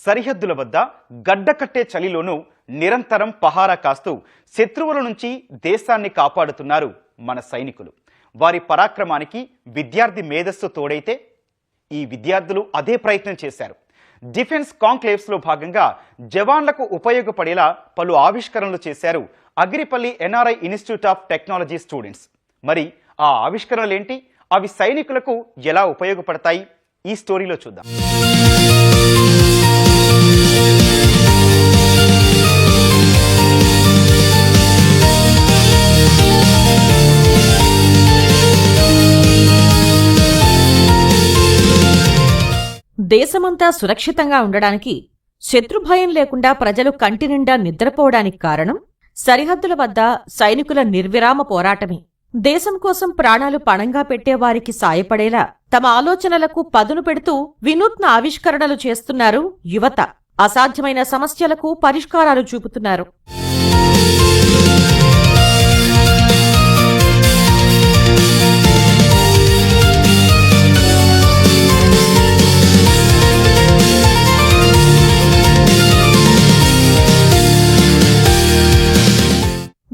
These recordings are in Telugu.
సరిహద్దుల వద్ద గడ్డకట్టే చలిలోనూ నిరంతరం పహారా కాస్తూ శత్రువుల నుంచి దేశాన్ని కాపాడుతున్నారు మన సైనికులు. వారి పరాక్రమానికి విద్యార్థి మేధస్సు తోడైతే ఈ విద్యార్థులు అదే ప్రయత్నం చేశారు. డిఫెన్స్ కాంక్లేవ్స్లో భాగంగా జవాన్లకు ఉపయోగపడేలా పలు ఆవిష్కరణలు చేశారు Agiripalli NRI institute of technology students. మరి ఆ ఆవిష్కరణలేంటి, అవి సైనికులకు ఎలా ఉపయోగపడతాయి, ఈ స్టోరీలో చూద్దాం. దేశమంతా సురక్షితంగా ఉండడానికి, శత్రుభయం లేకుండా ప్రజలు కంటి నిండా నిద్రపోవడానికి కారణం సరిహద్దుల వద్ద సైనికుల నిర్విరామ పోరాటమే. దేశం కోసం ప్రాణాలు పణంగా పెట్టేవారికి సాయపడేలా తమ ఆలోచనలకు పదును పెడుతూ వినూత్న ఆవిష్కరణలు చేస్తున్నారు యువత. అసాధ్యమైన సమస్యలకు పరిష్కారాలు చూపుతున్నారు.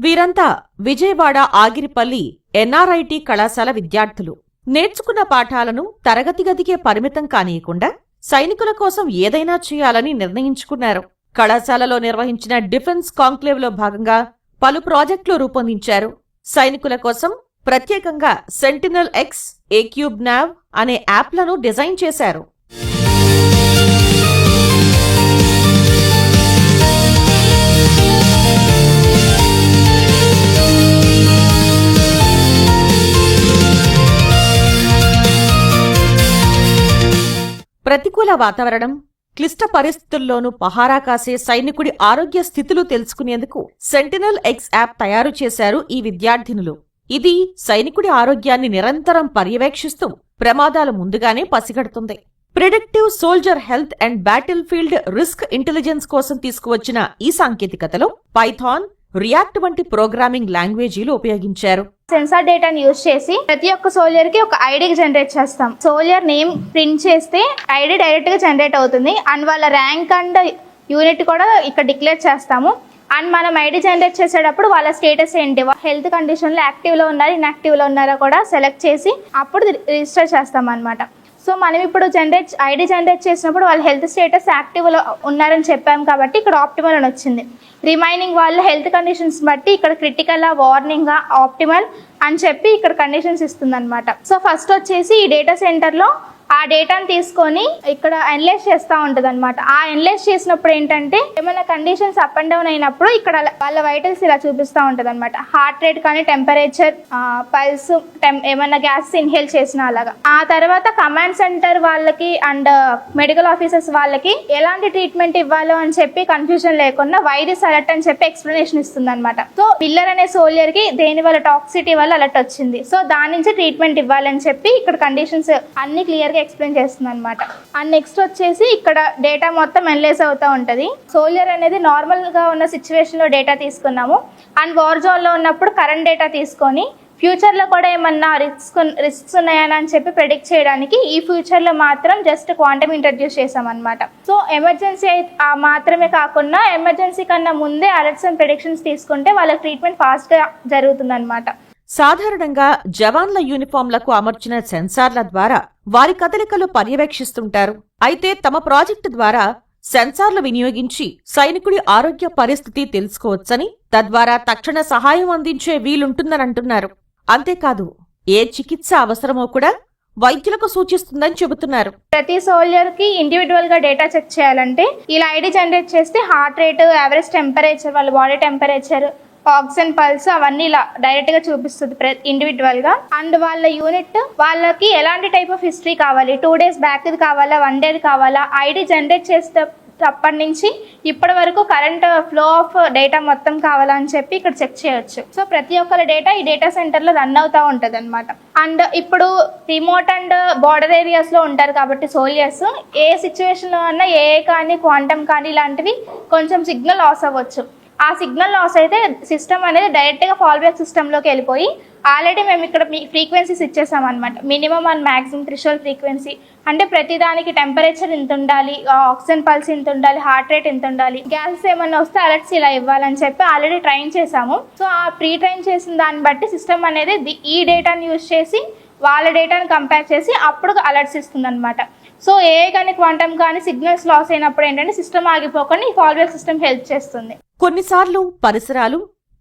వీరంతా విజయవాడ ఆగిరిపల్లి ఎన్ఆర్ఐటి కళాశాల విద్యార్థులు. నేర్చుకున్న పాఠాలను తరగతి గదికే పరిమితం కానీయకుండా సైనికుల కోసం ఏదైనా చేయాలని నిర్ణయించుకున్నారు. కళాశాలలో నిర్వహించిన డిఫెన్స్ కాంక్లేవ్లో భాగంగా పలు ప్రాజెక్టులు రూపొందించారు. సైనికుల కోసం ప్రత్యేకంగా సెంటినల్ ఎక్స్, ఏక్యూబ్ నావ్ అనే యాప్లను డిజైన్ చేశారు. ప్రతికూల వాతావరణం, క్లిష్ట పరిస్థితుల్లోనూ పహారా కాసే సైనికుడి ఆరోగ్య స్థితులు తెలుసుకునేందుకు సెంటినల్ ఎక్స్ యాప్ తయారు చేశారు ఈ విద్యార్థినులు. ఇది సైనికుడి ఆరోగ్యాన్ని నిరంతరం పర్యవేక్షిస్తూ ప్రమాదాలు ముందుగానే పసిగడుతుంది. Predictive soldier health and battlefield risk intelligence కోసం తీసుకువచ్చిన ఈ సాంకేతికతలో పైథాన్, రియాక్ట్ వంటి ప్రోగ్రామింగ్ లాంగ్వేజీలు ఉపయోగించారు. సెన్సార్ డేటాను యూజ్ చేసి ప్రతి ఒక్క సోల్జర్ కి ఒక ఐడి జనరేట్ చేస్తాం. సోల్జర్ నేమ్ ప్రింట్ చేస్తే ఐడి డైరెక్ట్ గా జనరేట్ అవుతుంది. అండ్ వాళ్ళ ర్యాంక్ అండ్ యూనిట్ కూడా ఇక్కడ డిక్లేర్ చేస్తాము. అండ్ మనం ఐడి జనరేట్ చేసేటప్పుడు వాళ్ళ స్టేటస్ ఏంటి, హెల్త్ కండిషన్ లో యాక్టివ్ లో ఉన్నారా ఇన్యాక్టివ్ లో ఉన్నారా కూడా సెలెక్ట్ చేసి అప్పుడు రిజిస్టర్ చేస్తాం అనమాట. సో మనం ఇప్పుడు ఐడి జనరేట్ చేసినప్పుడు వాళ్ళ హెల్త్ స్టేటస్ యాక్టివ్లో ఉన్నారని చెప్పాం కాబట్టి ఇక్కడ ఆప్టిమల్ అని వచ్చింది. రిమైనింగ్ వాళ్ళ హెల్త్ కండిషన్స్ బట్టి ఇక్కడ క్రిటికల్, వార్నింగ్, ఆప్టిమల్ అని చెప్పి ఇక్కడ కండిషన్స్ ఇస్తుంది అనమాట. సో ఫస్ట్ వచ్చేసి ఈ డేటా సెంటర్లో ఆ డేటాను తీసుకొని ఇక్కడ అనలైజ్ చేస్తూ ఉంటుంది అనమాట. ఆ అనలైజ్ చేసినప్పుడు ఏంటంటే ఏమైనా కండిషన్స్ అప్ అండ్ డౌన్ అయినప్పుడు ఇక్కడ వాళ్ళ వైటల్స్ ఇలా చూపిస్తూ ఉంటుంది అనమాట. హార్ట్ రేట్ కానీ, టెంపరేచర్, పల్స్, ఏమైనా గ్యాస్ ఇన్హేల్ చేసిన అలాగా. ఆ తర్వాత కమాండ్ సెంటర్ వాళ్ళకి అండ్ మెడికల్ ఆఫీసర్స్ వాళ్ళకి ఎలాంటి ట్రీట్మెంట్ ఇవ్వాలో అని చెప్పి కన్ఫ్యూజన్ లేకుండా వైరస్ అలర్ట్ అని చెప్పి ఎక్స్ప్లెనేషన్ ఇస్తుంది అనమాట. సో పిల్లర్ అనే సోల్జర్ కి దేని వల్ల టాక్సిటీ వల్ల అలర్ట్ వచ్చింది, సో దాని నుంచి ట్రీట్మెంట్ ఇవ్వాలని చెప్పి ఇక్కడ కండిషన్స్ అన్ని క్లియర్ ఎక్స్ప్లెయిన్ చేస్తుంది అనమాట. అండ్ నెక్స్ట్ వచ్చేసి ఇక్కడ డేటా మొత్తం అనలైజ్ అవుతూ ఉంటుంది. సోల్జర్ అనేది నార్మల్ గా ఉన్న సిచ్యువేషన్ లో డేటా తీసుకున్నాము. అండ్ వార్ జోన్ లో ఉన్నప్పుడు కరెంట్ డేటా తీసుకొని ఫ్యూచర్ లో కూడా ఏమన్నా రిస్క్స్ ఉన్నాయని చెప్పి ప్రెడిక్ట్ చేయడానికి ఈ ఫ్యూచర్ లో మాత్రం జస్ట్ క్వాంటమ్ ఇంట్రడ్యూస్ చేసాం అనమాట. సో ఎమర్జెన్సీ మాత్రమే కాకుండా ఎమర్జెన్సీ కన్నా ముందే అలర్ట్స్ అండ్ ప్రెడిక్షన్స్ తీసుకుంటే వాళ్ళ ట్రీట్మెంట్ ఫాస్ట్ గా జరుగుతుంది అనమాట. సాధారణంగా జవాన్ల యూనిఫామ్లకు అమర్చిన సెన్సార్ల ద్వారా వారి కదలికలు పర్యవేక్షిస్తుంటారు. అయితే తమ ప్రాజెక్టు ద్వారా సెన్సార్లు వినియోగించి సైనికుడి ఆరోగ్య పరిస్థితి తెలుసుకోవచ్చని, తద్వారా తక్షణ సహాయం అందించే వీలుంటుందనంటున్నారు. అంతేకాదు ఏ చికిత్స అవసరమో కూడా వైద్యులకు సూచిస్తుందని చెబుతున్నారు. ప్రతి సోల్జర్ కి ఇండివిజువల్ గా డేటా చెక్ చేయాలంటే ఇలా ఐడి జనరేట్ చేస్తే హార్ట్ రేట్, యావరేజ్ టెంపరేచర్, వాళ్ళ బాడీ టెంపరేచర్, ఆక్సిజన్, పల్స్ అవన్నీ ఇలా డైరెక్ట్ గా చూపిస్తుంది ఇండివిజువల్ గా. అండ్ వాళ్ళ యూనిట్ వాళ్ళకి ఎలాంటి టైప్ ఆఫ్ హిస్టరీ కావాలి, 2 days బ్యాక్ కావాలా, 1 day కావాలా, ఐడి జనరేట్ చేస్తే అప్పటి నుంచి ఇప్పటి వరకు కరెంట్ ఫ్లో ఆఫ్ డేటా మొత్తం కావాలని చెప్పి ఇక్కడ చెక్ చేయొచ్చు. సో ప్రతి ఒక్కరి డేటా ఈ డేటా సెంటర్ లో రన్ అవుతా ఉంటది అనమాట. అండ్ ఇప్పుడు రిమోట్ అండ్ బార్డర్ ఏరియాస్ లో ఉంటారు కాబట్టి సోల్జర్స్ ఏ సిచ్యువేషన్ లో అన్నా ఏ కానీ క్వాంటమ్ కానీ ఇలాంటివి కొంచెం సిగ్నల్ లాస్ అవ్వచ్చు. ఆ సిగ్నల్ లాస్ అయితే సిస్టమ్ అనేది డైరెక్ట్గా ఫాల్ బ్యాక్ సిస్టంలోకి వెళ్ళిపోయి ఆల్రెడీ మేము ఇక్కడ ఫ్రీక్వెన్సీస్ ఇచ్చేసాం అనమాట. Minimum and maximum threshold frequency అంటే ప్రతిదానికి టెంపరేచర్ ఇంత ఉండాలి, ఆక్సిజన్ పల్స్ ఇంత ఉండాలి, హార్ట్ రేట్ ఇంత ఉండాలి, గ్యాసెస్ ఏమన్నా వస్తే అలర్ట్స్ ఇలా ఇవ్వాలని చెప్పి ఆల్రెడీ ట్రైన్ చేసాము. సో ఆ ప్రీ ట్రైన్ చేసిన దాన్ని బట్టి సిస్టమ్ అనేది ఈ డేటాని యూజ్ చేసి వాళ్ళ డేటాని కంపేర్ చేసి అప్పుడు అలర్ట్స్ ఇస్తుంది అనమాట. సో ఏ కానీ క్వాంటమ్ కానీ సిగ్నల్స్ లాస్ అయినప్పుడు ఏంటంటే సిస్టమ్ ఆగిపోకుండా ఈ ఫాల్ బ్యాక్ సిస్టమ్ హెల్ప్ చేస్తుంది. కొన్నిసార్లు పరిసరాలు,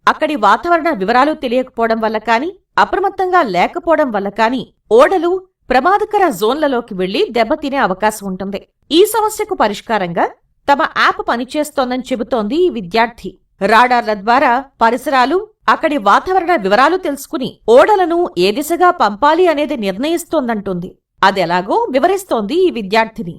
అక్కడి వాతావరణ వివరాలు తెలియకపోవడం వల్ల కానీ, అప్రమత్తంగా లేకపోవడం వల్ల కానీ ఓడలు ప్రమాదకర జోన్లలోకి వెళ్లి దెబ్బతినే అవకాశం ఉంటుంది. ఈ సమస్యకు పరిష్కారంగా తమ యాప్ పనిచేస్తోందని చెబుతోంది ఈ విద్యార్థి. రాడార్ల ద్వారా పరిసరాలు, అక్కడి వాతావరణ వివరాలు తెలుసుకుని ఓడలను ఏ దిశగా పంపాలి అనేది నిర్ణయిస్తోందంటుంది. అదెలాగో వివరిస్తోంది ఈ విద్యార్థిని.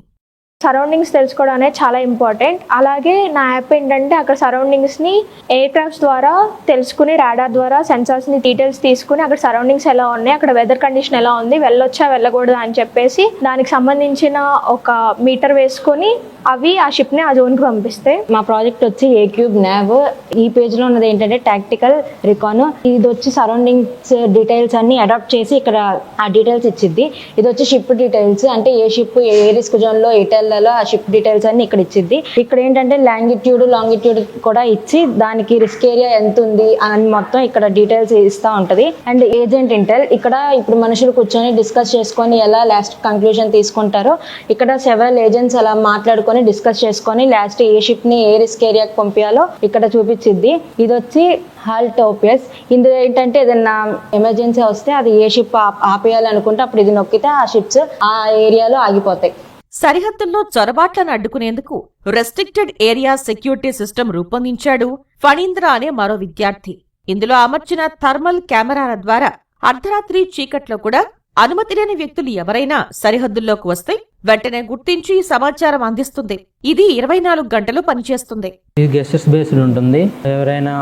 సరౌండింగ్స్ తెలుసుకోవడం అనేది చాలా ఇంపార్టెంట్. అలాగే నా యాప్ ఏంటంటే అక్కడ సరౌండింగ్స్ని ఎయిర్ క్రాఫ్ట్స్ ద్వారా తెలుసుకుని, రాడార్ ద్వారా సెన్సార్స్ని డీటెయిల్స్ తీసుకుని అక్కడ సరౌండింగ్స్ ఎలా ఉన్నాయి, అక్కడ వెదర్ కండిషన్ ఎలా ఉంది, వెళ్ళొచ్చా వెళ్ళకూడదు అని చెప్పేసి దానికి సంబంధించిన ఒక మీటర్ వేసుకొని అవి ఆ షిప్ని ఆ జోన్కి పంపిస్తాయి. మా ప్రాజెక్ట్ వచ్చి ఏక్యూబ్ నావ్. ఈ పేజ్లో ఉన్నది ఏంటంటే టాక్టికల్ రికాన్. ఇది వచ్చి సరౌండింగ్స్ డీటెయిల్స్ అన్ని అడాప్ట్ చేసి ఇక్కడ ఆ డీటెయిల్స్ ఇచ్చిద్ది. ఇది వచ్చి షిప్ డీటెయిల్స్, అంటే ఏ షిప్ ఏ రిస్క్ జోన్లో ఎటెల్లలో ఆ షిప్ డీటెయిల్స్ అన్ని ఇక్కడ ఇచ్చిద్ది. ఇక్కడ ఏంటంటే లాంగిట్యూడ్ లాంగిట్యూడ్ కూడా ఇచ్చి దానికి రిస్క్ ఏరియా ఎంత ఉంది అని మొత్తం ఇక్కడ డీటెయిల్స్ ఇస్తూ ఉంటుంది. అండ్ ఏజెంట్ ఇంటెల్, ఇక్కడ ఇప్పుడు మనుషులు కూర్చొని డిస్కస్ చేసుకొని ఎలా లాస్ట్ కంక్లూజన్ తీసుకుంటారో ఇక్కడ సెవెరల్ ఏజెంట్స్ అలా మాట్లాడుకొని డిస్కస్ చేసుకొని లాస్ట్ ఏ షిప్ ని ఏ రిస్క్ ఏరియాకి పంపించాలో ఇక్కడ చూపించిద్ది. ఇది వచ్చి హాల్టోపియస్. ఇందులో ఏంటంటే ఏదైనా ఎమర్జెన్సీ వస్తే అది ఏ షిప్ ఆపేయాలనుకుంటే అప్పుడు ఇది నొక్కితే ఆ షిప్స్ ఆ ఏరియాలో ఆగిపోతాయి. సరిహద్దుల్లో చొరబాట్లను అడ్డుకునేందుకు రెస్ట్రిక్టెడ్ ఏరియా సెక్యూరిటీ సిస్టమ్ రూపొందించాడు ఫణీంద్ర అనే మరో విద్యార్థి. ఇందులో అమర్చిన థర్మల్ కెమెరాల ద్వారా అర్ధరాత్రి చీకట్లో కూడా అనుమతి లేని వ్యక్తులు ఎవరైనా సరిహద్దుల్లోకి వస్తే వెంటనే గుర్తించి సమాచారం అందిస్తుంది. ఇది 24 గంటలు పనిచేస్తుంది. ఇది గెస్టర్స్ బేస్డ్ ఉంటుంది. ఎవరైనా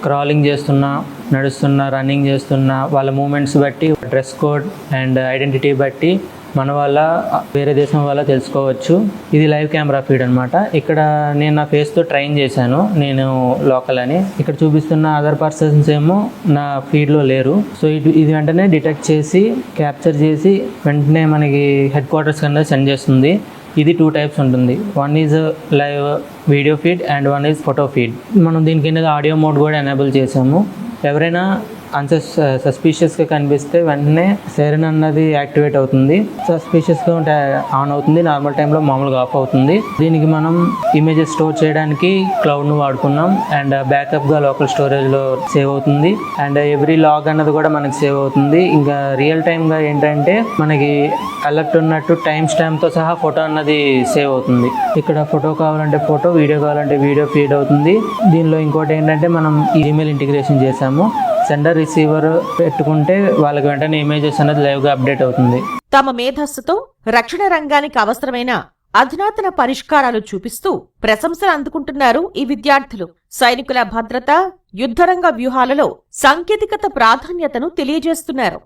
క్రాలింగ్ చేస్తున్నా, నడుస్తున్నా, రన్నింగ్ చేస్తున్నా వాళ్ళ మూమెంట్స్ బట్టి, డ్రెస్ కోడ్ అండ్ ఐడెంటిటీ బట్టి మన వల్ల వేరే దేశం వల్ల తెలుసుకోవచ్చు. ఇది లైవ్ కెమెరా ఫీడ్ అనమాట. ఇక్కడ నేను నా ఫేస్తో ట్రైన్ చేశాను, నేను లోకల్ అని. ఇక్కడ చూపిస్తున్న అదర్ పర్సన్స్ ఏమో నా ఫీడ్లో లేరు. సో ఇది వెంటనే డిటెక్ట్ చేసి క్యాప్చర్ చేసి వెంటనే మనకి హెడ్ క్వార్టర్స్ కన్నా సెండ్ చేస్తుంది. ఇది 2 టైప్స్ ఉంటుంది. One is live video feed and one is photo feed. మనం దీని కింద ఆడియో మోడ్ కూడా ఎనేబుల్ చేసాము. ఎవరైనా సస్పీషియస్గా కనిపిస్తే వెంటనే సైరన్ అన్నది యాక్టివేట్ అవుతుంది. సస్పీషియస్గా ఉంటే ఆన్ అవుతుంది, నార్మల్ టైంలో మామూలుగా ఆఫ్ అవుతుంది. దీనికి మనం ఇమేజెస్ స్టోర్ చేయడానికి క్లౌడ్ను వాడుకున్నాం. అండ్ బ్యాకప్గా లోకల్ స్టోరేజ్లో సేవ్ అవుతుంది. అండ్ ఎవ్రీ లాగ్ అన్నది కూడా మనకి సేవ్ అవుతుంది. ఇంకా రియల్ టైమ్గా ఏంటంటే మనకి అలర్ట్ ఉన్నట్టు టైం స్టాంప్తో సహా ఫోటో అన్నది సేవ్ అవుతుంది. ఇక్కడ ఫోటో కావాలంటే ఫోటో, వీడియో కావాలంటే వీడియో ఫీడ్ అవుతుంది. దీనిలో ఇంకోటి ఏంటంటే మనం ఈమెయిల్ ఇంటిగ్రేషన్ చేసాము. సెండర్ రిసీవర్ పెట్టుకుంటే వాళ్ళకి వెంటనే ఇమేజెస్ అనేది లైవ్గా అప్డేట్ అవుతుంది. తమ మేధస్సుతో రక్షణ రంగానికి అవసరమైన అధునాతన పరిష్కారాలు చూపిస్తూ ప్రశంసలు అందుకుంటున్నారు ఈ విద్యార్థులు. సైనికుల భద్రత, యుద్ధరంగ వ్యూహాలలో సాంకేతికత ప్రాధాన్యతను తెలియజేస్తున్నారు.